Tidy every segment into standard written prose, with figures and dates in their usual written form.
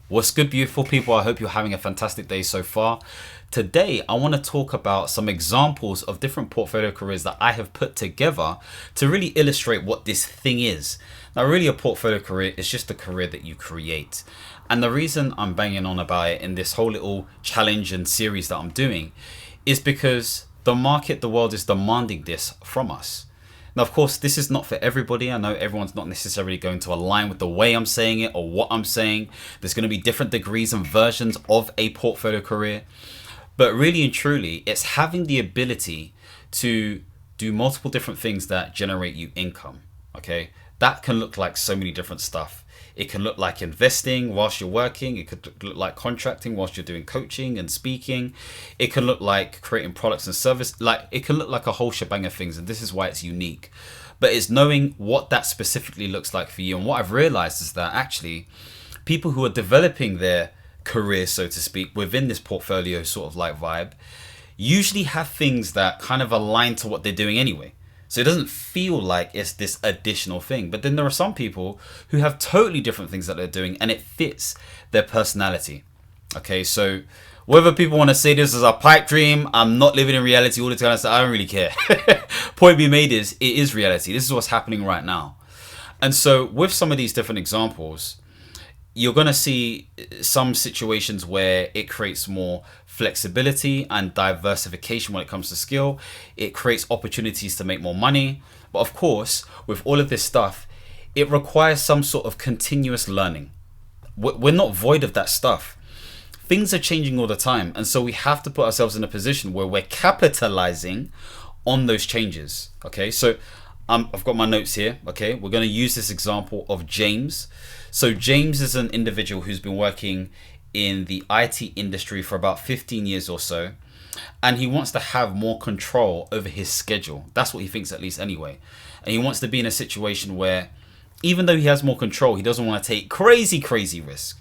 What's good, beautiful people? I hope you're having a fantastic day so far. Today, I want to talk about some examples of different portfolio careers that I have put together to really illustrate what this thing is. Now, really, a portfolio career is just a career that you create. And the reason I'm banging on about it in this whole little challenge and series that I'm doing is because the market, the world is demanding this from us. Now, of course, this is not for everybody. I know everyone's not necessarily going to align with the way I'm saying it or what I'm saying. There's going to be different degrees and versions of a portfolio career. But really and truly, it's having the ability to do multiple different things that generate you income. Okay, that can look like so many different stuff. It can look like investing whilst you're working. It could look like contracting whilst you're doing coaching and speaking. It can look like creating products and service. Like, it can look like a whole shebang of things, and this is why it's unique. But it's knowing what that specifically looks like for you. And what I've realized is that actually people who are developing their career, so to speak, within this portfolio sort of like vibe, usually have things that kind of align to what they're doing anyway. So it doesn't feel like it's this additional thing. But then there are some people who have totally different things that they're doing and it fits their personality. Okay, so whether people want to say this is a pipe dream, I'm not living in reality all the time, I don't really care. Point being made is, it is reality. This is what's happening right now. And so with some of these different examples, you're going to see some situations where it creates more flexibility and diversification when it comes to skill. It creates opportunities to make more money. But of course, with all of this stuff, it requires some sort of continuous learning. We're not void of that stuff. Things are changing all the time. And so we have to put ourselves in a position where we're capitalizing on those changes. Okay, so I've got my notes here. Okay, we're going to use this example of James. So James is an individual who's been working in the IT industry for about 15 years or so, and he wants to have more control over his schedule. That's what he thinks, at least anyway. And he wants to be in a situation where even though he has more control, he doesn't want to take crazy risk.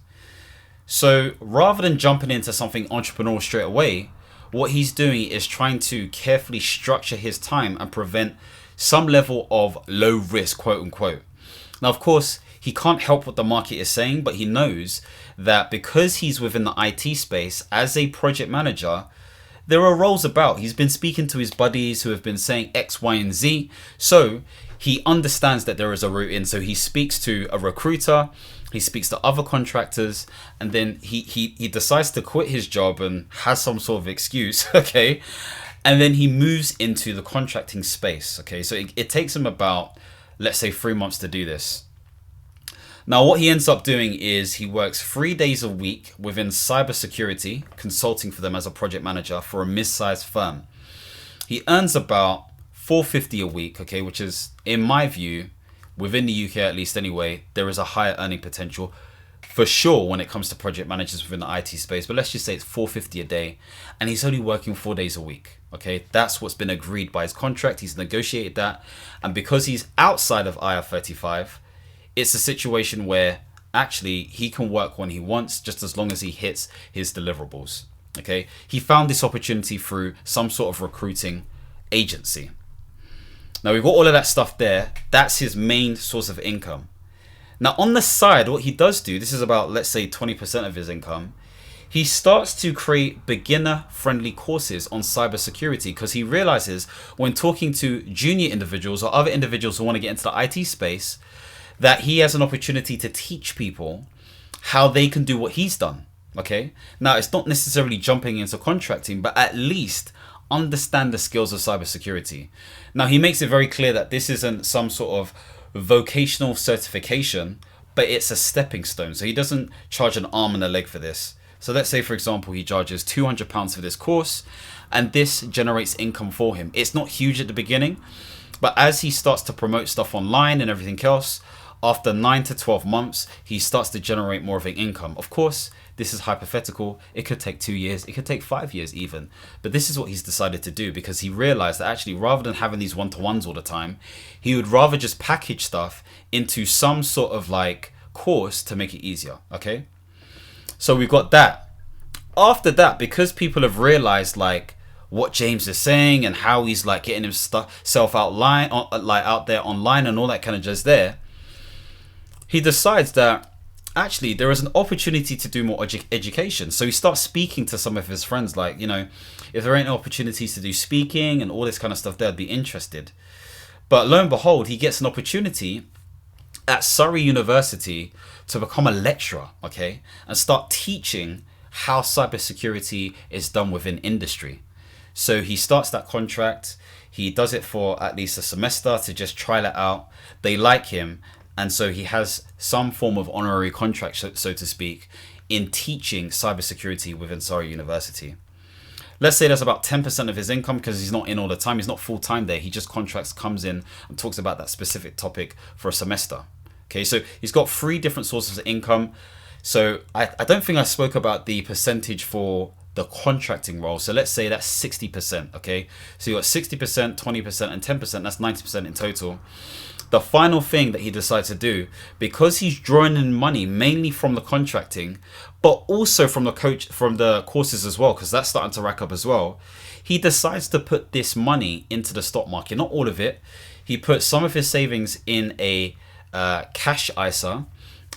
So rather than jumping into something entrepreneurial straight away, what he's doing is trying to carefully structure his time and prevent some level of low risk, quote unquote. Now, of course, he can't help what the market is saying, but he knows that because he's within the IT space as a project manager, there are roles about. He's been speaking to his buddies who have been saying X, Y, and Z. So he understands that there is a route in. So he speaks to a recruiter, he speaks to other contractors, and then he decides to quit his job and has some sort of excuse, okay? And then he moves into the contracting space, okay? So it takes him about, let's say, 3 months to do this. Now, what he ends up doing is he works 3 days a week within cybersecurity, consulting for them as a project manager for a mid-sized firm. He earns about $450 a week, okay, which is, in my view, within the UK at least anyway, there is a higher earning potential for sure when it comes to project managers within the IT space. But let's just say it's $450 a day, and he's only working 4 days a week. Okay, that's what's been agreed by his contract. He's negotiated that, and because he's outside of IR35, it's a situation where actually he can work when he wants, just as long as he hits his deliverables. Okay, he found this opportunity through some sort of recruiting agency. Now we've got all of that stuff there. That's his main source of income. Now on the side, what he does do, this is about, let's say, 20% of his income. He starts to create beginner-friendly courses on cybersecurity because he realizes when talking to junior individuals or other individuals who want to get into the IT space, that he has an opportunity to teach people how they can do what he's done. Okay. Now, it's not necessarily jumping into contracting, but at least understand the skills of cybersecurity. Now, he makes it very clear that this isn't some sort of vocational certification, but it's a stepping stone. So he doesn't charge an arm and a leg for this. So let's say, for example, he charges £200 for this course, and this generates income for him. It's not huge at the beginning, but as he starts to promote stuff online and everything else, after 9 to 12 months, he starts to generate more of an income. Of course, this is hypothetical. It could take 2 years. It could take 5 years even. But this is what he's decided to do because he realized that actually rather than having these one-to-ones all the time, he would rather just package stuff into some sort of like course to make it easier. Okay. So we've got that. After that, because people have realized like what James is saying and how he's like getting himself out there online and all that kind of jazz there, he decides that actually there is an opportunity to do more education. So he starts speaking to some of his friends, like, if there ain't opportunities to do speaking and all this kind of stuff, they'd be interested. But lo and behold, he gets an opportunity at Surrey University to become a lecturer, okay, and start teaching how cybersecurity is done within industry. So he starts that contract. He does it for at least a semester to just try that out. They like him. And so he has some form of honorary contract, so to speak, in teaching cybersecurity within Surrey University. Let's say that's about 10% of his income, because he's not in all the time. He's not full time there. He just contracts, comes in and talks about that specific topic for a semester. Okay, so he's got 3 different sources of income. So I don't think I spoke about the percentage for the contracting role. So let's say that's 60%. Okay, so you got 60%, 20%, and 10%. That's 90% in total. The final thing that he decides to do, because he's drawing in money mainly from the contracting, but also from the courses as well, because that's starting to rack up as well, he decides to put this money into the stock market. Not all of it. He puts some of his savings in a cash ISA,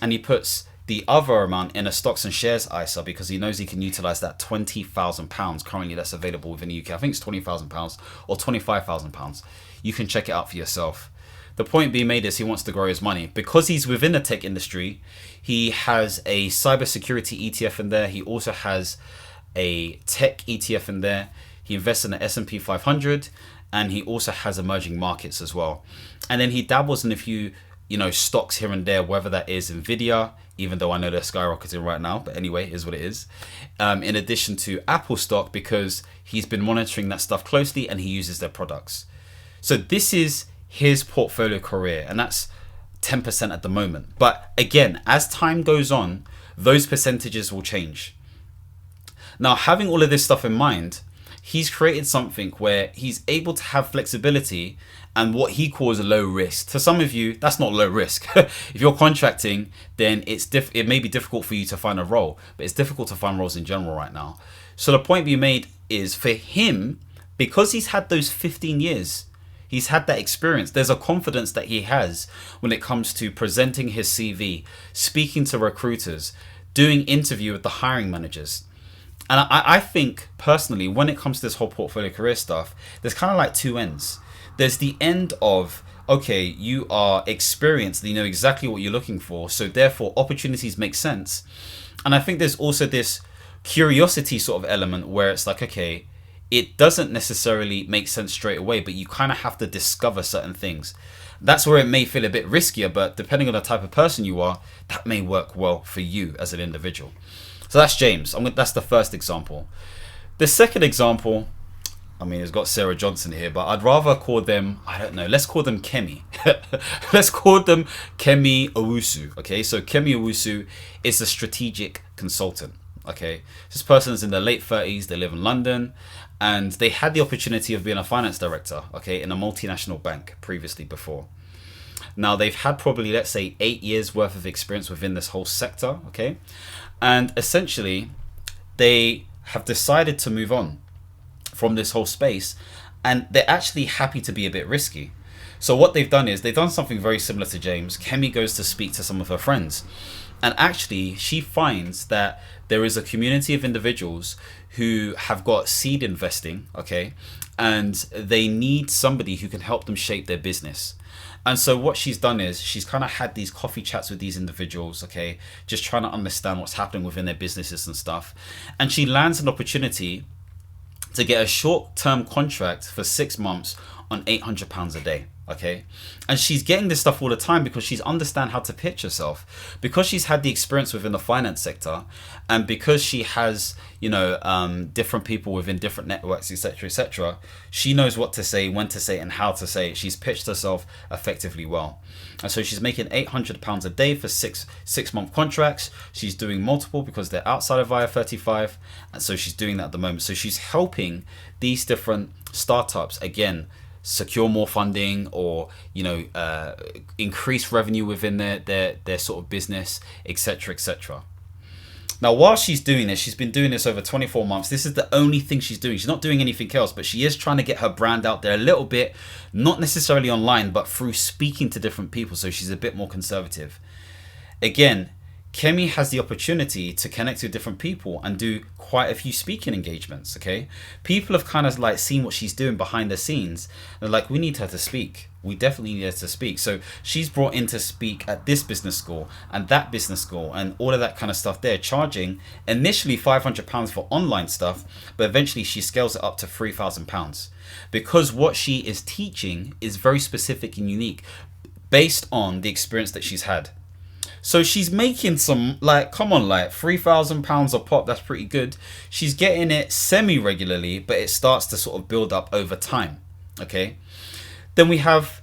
and he puts the other amount in a stocks and shares ISA, because he knows he can utilize that £20,000 currently that's available within the UK. I think it's £20,000 or £25,000. You can check it out for yourself. The point being made is he wants to grow his money. Because he's within the tech industry, he has a cybersecurity ETF in there. He also has a tech ETF in there. He invests in the S&P 500, and he also has emerging markets as well. And then he dabbles in a few, stocks here and there, whether that is Nvidia, even though I know they're skyrocketing right now, but anyway, it is what it is. In addition to Apple stock, because he's been monitoring that stuff closely and he uses their products. So this is his portfolio career, and that's 10% at the moment. But again, as time goes on, those percentages will change. Now, having all of this stuff in mind, he's created something where he's able to have flexibility and what he calls a low risk. To some of you, that's not low risk. If you're contracting, then it may be difficult for you to find a role, but it's difficult to find roles in general right now. So the point being made is, for him, because he's had those 15 years, he's had that experience, there's a confidence that he has when it comes to presenting his CV, speaking to recruiters, doing interview with the hiring managers. And I think personally, when it comes to this whole portfolio career stuff, there's kind of like 2 ends. There's the end of, okay, you are experienced, you know exactly what you're looking for, so therefore opportunities make sense. And I think there's also this curiosity sort of element where it's like, okay, it doesn't necessarily make sense straight away, but you kind of have to discover certain things. That's where it may feel a bit riskier, but depending on the type of person you are, that may work well for you as an individual. So that's James. That's the first example. The second example, it's got Sarah Johnson here, but I'd rather call them, I don't know, let's call them Kemi. Let's call them Kemi Owusu. Okay, so Kemi Owusu is a strategic consultant. Okay, this person is in their late 30s, they live in London, and they had the opportunity of being a finance director, okay, in a multinational bank previously before. Now they've had probably, let's say, 8 years worth of experience within this whole sector, okay, and essentially they have decided to move on from this whole space, and they're actually happy to be a bit risky. So what they've done is they've done something very similar to James. Kemi goes to speak to some of her friends, and actually she finds that there is a community of individuals who have got seed investing, okay, and they need somebody who can help them shape their business. And so what she's done is she's kind of had these coffee chats with these individuals, okay, just trying to understand what's happening within their businesses and stuff. And she lands an opportunity to get a short-term contract for 6 months on £800 a day. Okay, and she's getting this stuff all the time because she's understand how to pitch herself, because she's had the experience within the finance sector, and because she has, different people within different networks, etc., etc. She knows what to say, when to say, and how to say it. She's pitched herself effectively well, and so she's making £800 a day for six-month contracts. She's doing multiple because they're outside of IR35, and so she's doing that at the moment. So she's helping these different startups again secure more funding, or increase revenue within their sort of business, etc., etc. Now, while she's doing this, she's been doing this over 24 months. This is the only thing she's doing. She's not doing anything else, but she is trying to get her brand out there a little bit, not necessarily online, but through speaking to different people. So she's a bit more conservative. Again, Kemi has the opportunity to connect with different people and do quite a few speaking engagements. Okay, people have kind of like seen what she's doing behind the scenes. They're like, we need her to speak. We definitely need her to speak. So she's brought in to speak at this business school and that business school and all of that kind of stuff. They're charging initially £500 for online stuff, but eventually she scales it up to £3,000 because what she is teaching is very specific and unique based on the experience that she's had. So she's making some, like, come on, like £3,000 a pop. That's pretty good. She's getting it semi-regularly, but it starts to sort of build up over time. Okay. Then we have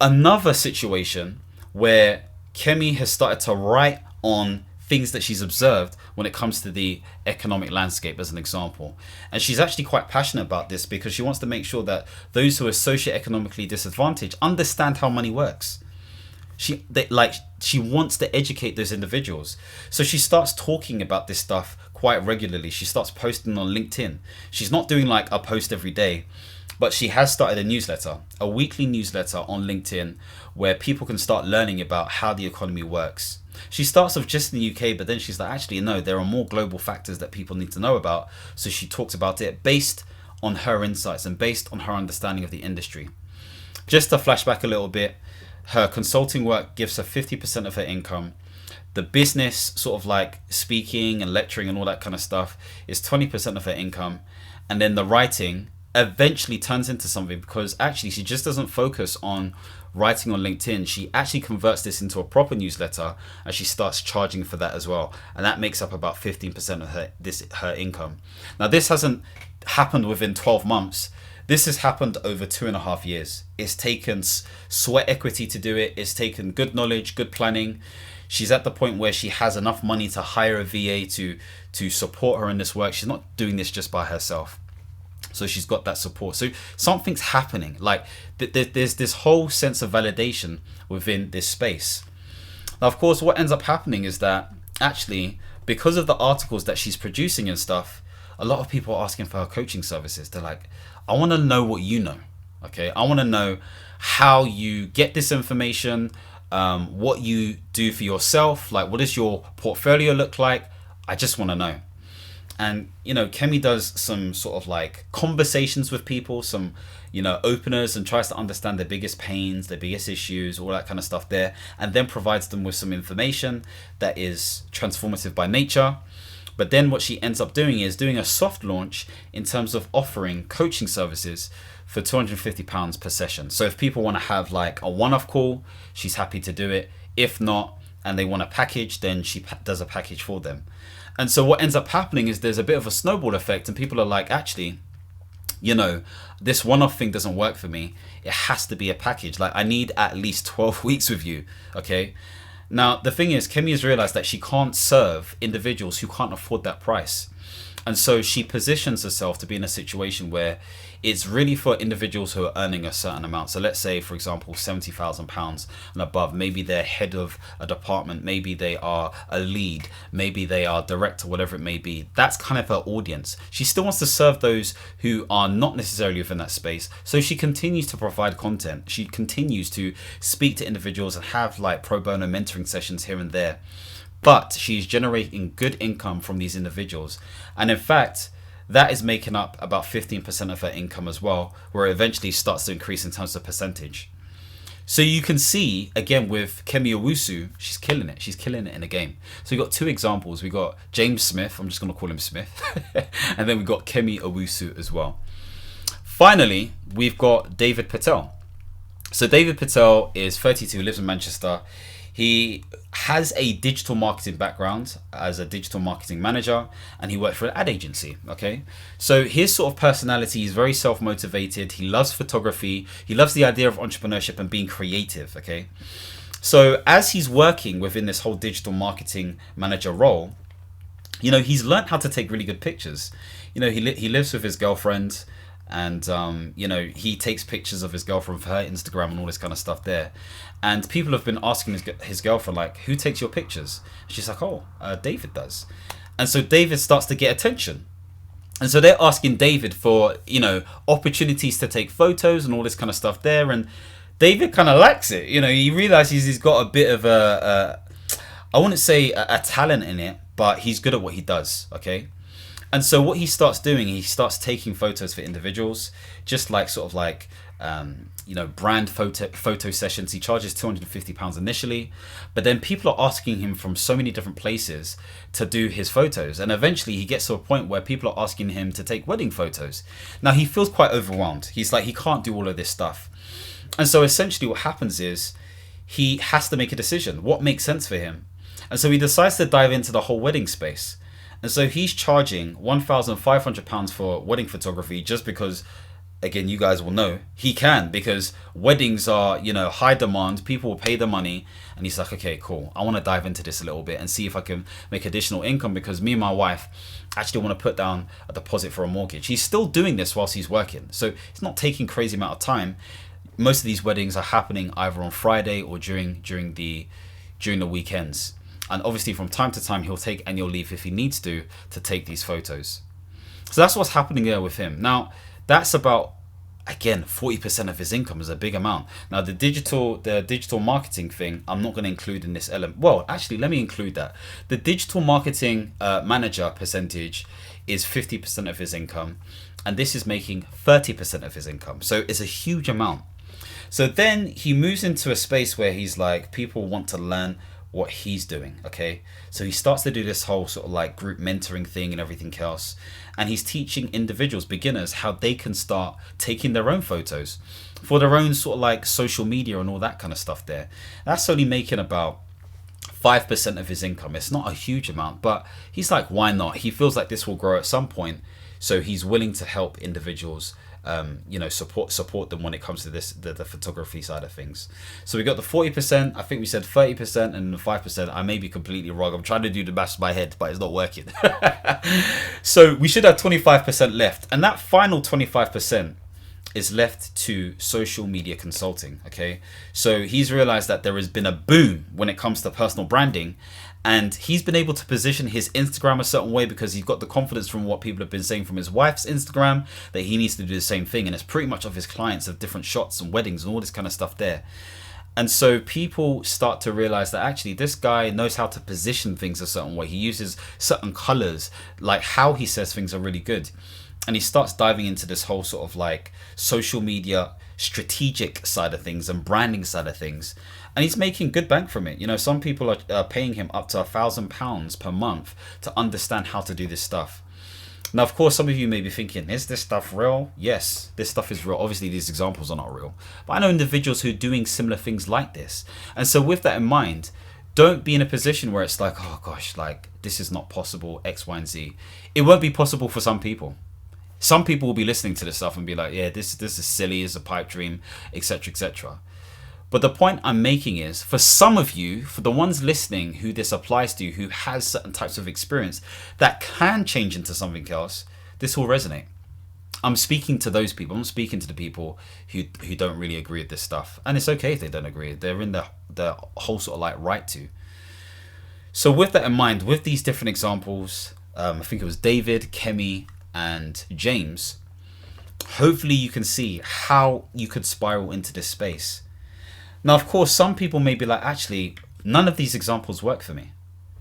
another situation where Kemi has started to write on things that she's observed when it comes to the economic landscape, as an example. And she's actually quite passionate about this because she wants to make sure that those who are socioeconomically disadvantaged understand how money works. She wants to educate those individuals. So she starts talking about this stuff quite regularly. She starts posting on LinkedIn. She's not doing like a post every day, but she has started a newsletter, a weekly newsletter on LinkedIn where people can start learning about how the economy works. She starts off just in the UK, but then she's like, actually, no, there are more global factors that people need to know about. So she talks about it based on her insights and based on her understanding of the industry. Just to flashback a little bit, her consulting work gives her 50% of her income. The business sort of like speaking and lecturing and all that kind of stuff is 20% of her income. And then the writing eventually turns into something because actually she just doesn't focus on writing on LinkedIn. She actually converts this into a proper newsletter and she starts charging for that as well. And that makes up about 15% of her income. Now, this hasn't happened within 12 months. This has happened over 2.5 years. It's taken sweat equity to do it. It's taken good knowledge, good planning. She's at the point where she has enough money to hire a VA to support her in this work. She's not doing this just by herself. So she's got that support. So something's happening. Like there's this whole sense of validation within this space. Now, of course, what ends up happening is that actually, because of the articles that she's producing and stuff, a lot of people are asking for her coaching services. They're like, I want to know what you know. Okay, I want to know how you get this information, what you do for yourself. Like, what does your portfolio look like? I just want to know. And, you know, Kemi does some sort of like conversations with people, some, you know, openers, and tries to understand their biggest pains, their biggest issues, all that kind of stuff there, and then provides them with some information that is transformative by nature. But then what she ends up doing is doing a soft launch in terms of offering coaching services for £250 per session. So if people want to have like a one-off call, she's happy to do it. If not, and they want a package, then she does a package for them. And so what ends up happening is there's a bit of a snowball effect, and people are like, actually, you know, this one-off thing doesn't work for me. It has to be a package. Like, I need at least 12 weeks with you. Okay. Now, the thing is, Kemi has realized that she can't serve individuals who can't afford that price. And so she positions herself to be in a situation where it's really for individuals who are earning a certain amount. So let's say, for example, £70,000 and above. Maybe they're head of a department. Maybe they are a lead. Maybe they are director, whatever it may be. That's kind of her audience. She still wants to serve those who are not necessarily within that space. So she continues to provide content. She continues to speak to individuals and have like pro bono mentoring sessions here and there. But she's generating good income from these individuals. And in fact, that is making up about 15% of her income as well, where it eventually starts to increase in terms of percentage. So you can see, again, with Kemi Owusu, she's killing it. She's killing it in the game. So we've got two examples. We've got James Smith. I'm just going to call him Smith. And then we've got Kemi Owusu as well. Finally, we've got David Patel. So David Patel is 32, lives in Manchester. He has a digital marketing background as a digital marketing manager, and he worked for an ad agency. Okay, so his sort of personality is very self-motivated. He loves photography. He loves the idea of entrepreneurship and being creative. Okay, so as he's working within this whole digital marketing manager role, you know, he's learned how to take really good pictures. You know, he lives with his girlfriend. And, you know, he takes pictures of his girlfriend for her Instagram and all this kind of stuff there. And people have been asking his girlfriend, like, who takes your pictures? She's like, oh, David does. And so David starts to get attention. And so they're asking David for, you know, opportunities to take photos and all this kind of stuff there. And David kind of likes it. You know, he realizes he's got a bit of I wouldn't say a talent in it, but he's good at what he does. Okay. And so what he starts doing, he starts taking photos for individuals, just like sort of like, brand photo sessions. He charges £250 initially, but then people are asking him from so many different places to do his photos. And eventually he gets to a point where people are asking him to take wedding photos. Now he feels quite overwhelmed. He's like, he can't do all of this stuff. And so essentially what happens is he has to make a decision. What makes sense for him? And so he decides to dive into the whole wedding space. And so he's charging £1,500 for wedding photography just because, again, you guys will know he can, because weddings are, high demand. People will pay the money. And he's like, okay, cool. I want to dive into this a little bit and see if I can make additional income, because me and my wife actually want to put down a deposit for a mortgage. He's still doing this whilst he's working. So it's not taking crazy amount of time. Most of these weddings are happening either on Friday or during the weekends. And obviously from time to time, he'll take annual leave if he needs to take these photos. So that's what's happening there with him. Now, that's about, again, 40% of his income is a big amount. Now, the digital marketing thing, I'm not going to include in this element. Well, actually, let me include that. The digital marketing manager percentage is 50% of his income. And this is making 30% of his income. So it's a huge amount. So then he moves into a space where he's like, people want to learn what he's doing. Okay, so he starts to do this whole sort of like group mentoring thing and everything else, and he's teaching individuals, beginners, how they can start taking their own photos for their own sort of like social media and all that kind of stuff there. That's only making about 5% of his income. It's not a huge amount, but he's like, why not? He feels like this will grow at some point, so he's willing to help individuals support them when it comes to the photography side of things. So we got the 40%, I think we said 30%, and the 5%. I may be completely wrong. I'm trying to do the math in my head, but it's not working. So we should have 25% left, and that final 25% is left to social media consulting. Okay, so he's realized that there has been a boom when it comes to personal branding, and he's been able to position his Instagram a certain way because he's got the confidence from what people have been saying from his wife's Instagram that he needs to do the same thing. And it's pretty much of his clients of different shots and weddings and all this kind of stuff there. And so people start to realize that actually this guy knows how to position things a certain way. He uses certain colors, like how he says things are really good. And he starts diving into this whole sort of like social media strategic side of things and branding side of things. And he's making good bank from it. Some people are paying him up to £1,000 per month to understand how to do this stuff. Now, of course, some of you may be thinking, is this stuff real? Yes, this stuff is real. Obviously, these examples are not real. But I know individuals who are doing similar things like this. And so with that in mind, don't be in a position where it's like, oh gosh, like this is not possible, X, Y, and Z. It won't be possible for some people. Some people will be listening to this stuff and be like, yeah, this is silly, it's a pipe dream, etc., etc. But the point I'm making is, for some of you, for the ones listening who this applies to, who has certain types of experience that can change into something else, this will resonate. I'm speaking to those people. I'm speaking to the people who don't really agree with this stuff. And it's okay if they don't agree. They're in the whole sort of like right to. So with that in mind, with these different examples, I think it was David, Kemi, and James, hopefully you can see how you could spiral into this space. Now, of course, some people may be like, actually, none of these examples work for me.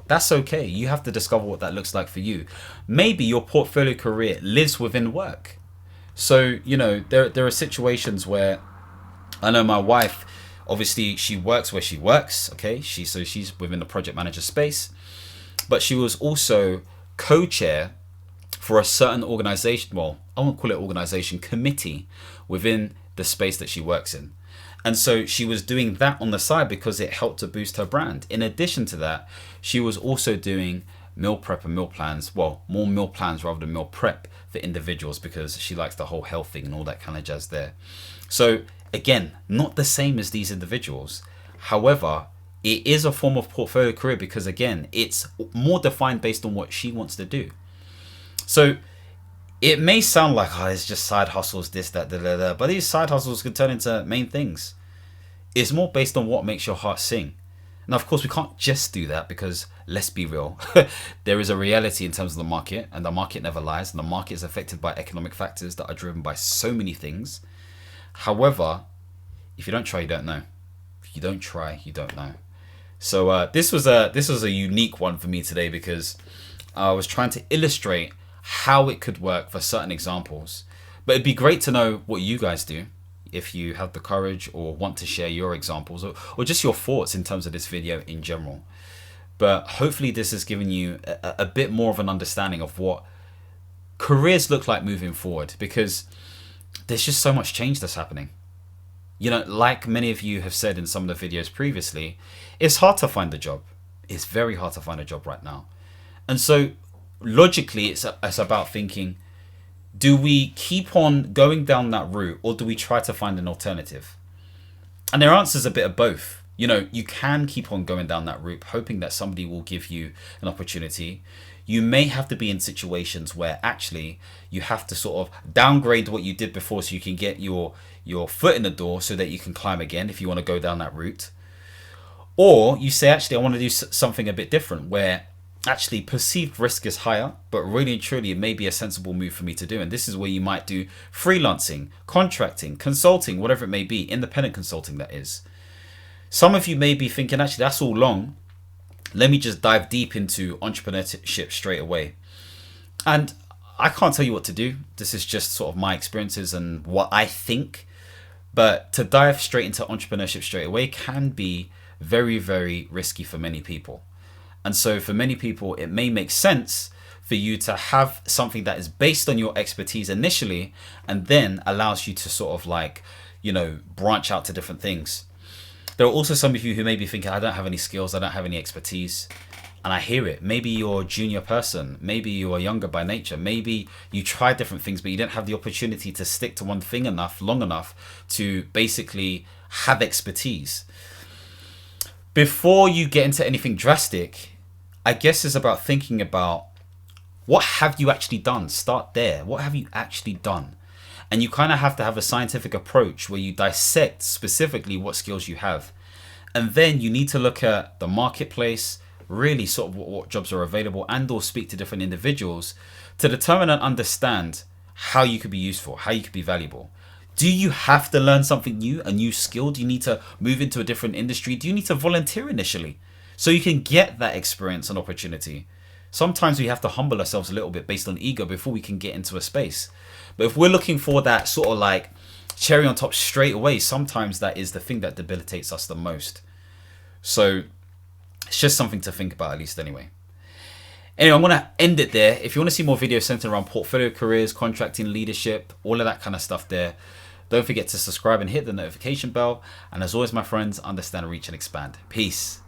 That's okay. You have to discover what that looks like for you. Maybe your portfolio career lives within work. So, there are situations where I know my wife, obviously, she works where she works. Okay, she's within the project manager space, but she was also co-chair for a certain organization. Well, I won't call it organization, committee within the space that she works in. And so she was doing that on the side because it helped to boost her brand. In addition to that, she was also doing meal prep and meal plans. Well, more meal plans rather than meal prep for individuals because she likes the whole health thing and all that kind of jazz there. So again, not the same as these individuals. However, it is a form of portfolio career because again, it's more defined based on what she wants to do. So it may sound like, oh, it's just side hustles, this, that, but these side hustles could turn into main things. It's more based on what makes your heart sing. Now, of course, we can't just do that because, let's be real, there is a reality in terms of the market, and the market never lies, and the market is affected by economic factors that are driven by so many things. However, if you don't try, you don't know. If you don't try, you don't know. So this was a unique one for me today because I was trying to illustrate how it could work for certain examples. But it'd be great to know what you guys do, if you have the courage or want to share your examples, or just your thoughts in terms of this video in general. But hopefully this has given you a bit more of an understanding of what careers look like moving forward, because there's just so much change that's happening. You know, like many of you have said in some of the videos previously, it's hard to find a job. It's very hard to find a job right now. And so logically, it's about thinking, do we keep on going down that route, or do we try to find an alternative? And their answer is a bit of both. You know, you can keep on going down that route, hoping that somebody will give you an opportunity. You may have to be in situations where actually you have to sort of downgrade what you did before so you can get your foot in the door so that you can climb again if you want to go down that route. Or you say, actually, I want to do something a bit different, where actually perceived risk is higher, but really and truly it may be a sensible move for me to do. And this is where you might do freelancing, contracting, consulting, whatever it may be, independent consulting, that is. Some of you may be thinking, actually, that's all long. Let me just dive deep into entrepreneurship straight away. And I can't tell you what to do. This is just sort of my experiences and what I think. But to dive straight into entrepreneurship straight away can be very, very risky for many people. And so for many people, it may make sense for you to have something that is based on your expertise initially, and then allows you to sort of like, you know, branch out to different things. There are also some of you who may be thinking, I don't have any skills, I don't have any expertise. And I hear it. Maybe you're a junior person. Maybe you are younger by nature. Maybe you tried different things, but you didn't have the opportunity to stick to one thing long enough to basically have expertise. Before you get into anything drastic, I guess it's about thinking about, what have you actually done? Start there. What have you actually done? And you kind of have to have a scientific approach where you dissect specifically what skills you have. And then you need to look at the marketplace, really sort of what jobs are available, and or speak to different individuals to determine and understand how you could be useful, how you could be valuable. Do you have to learn something new, a new skill? Do you need to move into a different industry? Do you need to volunteer initially so you can get that experience and opportunity? Sometimes we have to humble ourselves a little bit based on ego before we can get into a space. But if we're looking for that sort of like cherry on top straight away, sometimes that is the thing that debilitates us the most. So it's just something to think about, at least anyway. Anyway, I'm going to end it there. If you want to see more videos centered around portfolio careers, contracting, leadership, all of that kind of stuff there, don't forget to subscribe and hit the notification bell. And as always, my friends, understand, reach, and expand. Peace.